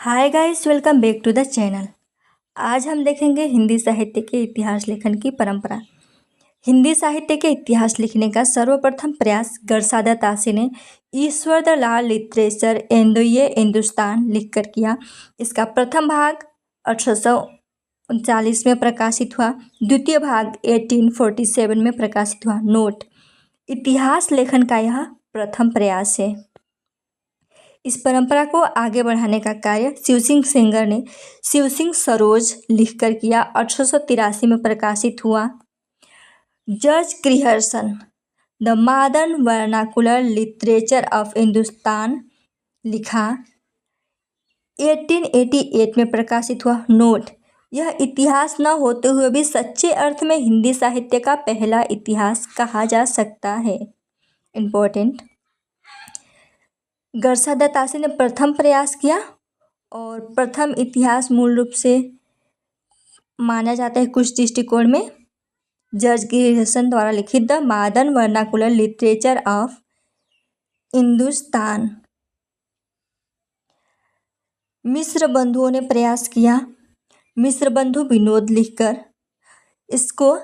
Hi guys, welcome back to the channel. आज हम देखेंगे हिंदी साहित्य के इतिहास लेखन की परंपरा। हिंदी साहित्य के इतिहास लिखने का सर्वप्रथम प्रयास गरसादा तासी ने ईश्वर द लाल लिटरेचर एंड ये हिंदुस्तान लिखकर किया। इसका प्रथम भाग 1839 में प्रकाशित हुआ, द्वितीय भाग 1847 में प्रकाशित हुआ। नोट: इतिहास लेखन का यह प्रथम प्रयास है। इस परंपरा को आगे बढ़ाने का कार्य शिवसिंह सेंगर ने शिवसिंह सरोज लिखकर किया। 1883 में प्रकाशित हुआ। George Grierson the modern vernacular literature of Hindustan लिखा। 1888 में प्रकाशित हुआ। नोट: यह इतिहास न होते हुए भी सच्चे अर्थ में हिंदी साहित्य का पहला इतिहास कहा जा सकता है। इम्पोर्टेंट: गरसादा तासी ने प्रथम प्रयास किया और प्रथम इतिहास मूल रूप से माना जाता है कुछ दृष्टिकोण में जॉर्ज क्रिहर्सन द्वारा लिखित the modern vernacular literature of Hindustan. Mishra बंधुओं ने प्रयास किया। मिश्र बंधु विनोद लिखकर इसको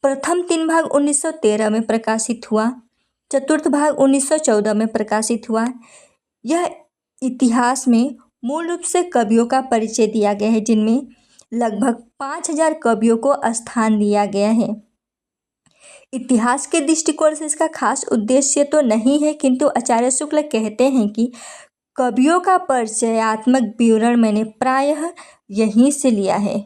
प्रथम 3 भाग 1913 में प्रकाशित हुआ। चतुर्थ भाग 1914 में प्रकाशित हुआ। यह इतिहास में मूल रूप से कवियों का परिचय दिया गया है, जिनमें लगभग 5000 कवियों को स्थान दिया गया है। इतिहास के दृष्टिकोण से इसका खास उद्देश्य तो नहीं है, किंतु आचार्य शुक्ल कहते हैं कि कवियों का परिचयात्मक विवरण मैंने प्रायः यहीं से लिया है।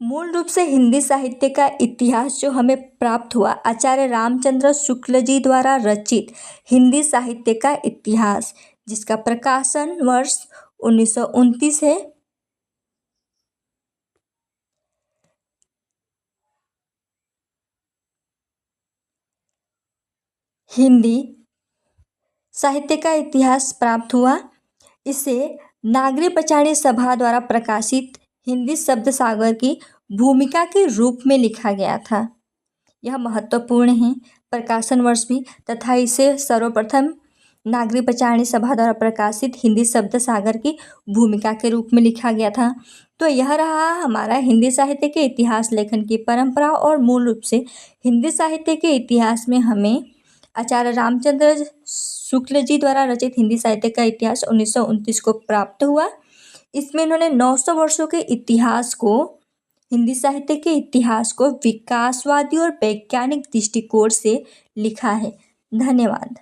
मूल रूप से हिंदी साहित्य का इतिहास जो हमें प्राप्त हुआ आचार्य रामचंद्र शुक्ल जी द्वारा रचित हिंदी साहित्य का इतिहास, जिसका प्रकाशन वर्ष 1929 है। हिंदी साहित्य का इतिहास प्राप्त हुआ। इसे नागरी पचाणी सभा द्वारा प्रकाशित हिंदी शब्द सागर की भूमिका के रूप में लिखा गया था। यह महत्वपूर्ण है, प्रकाशन वर्ष भी, तथा इसे सर्वप्रथम नागरी पचाणी सभा द्वारा प्रकाशित हिंदी शब्द सागर की भूमिका के रूप में लिखा गया था। तो यह रहा हमारा हिंदी साहित्य के इतिहास लेखन की परंपरा, और मूल रूप से हिंदी साहित्य के इतिहास में हमें आचार्य रामचंद्र शुक्ल जी द्वारा रचित हिंदी साहित्य का इतिहास 1929 को प्राप्त हुआ। इसमें इन्होंने 900 वर्षों के इतिहास को, हिंदी साहित्य के इतिहास को विकासवादी और वैज्ञानिक दृष्टिकोण से लिखा है। धन्यवाद।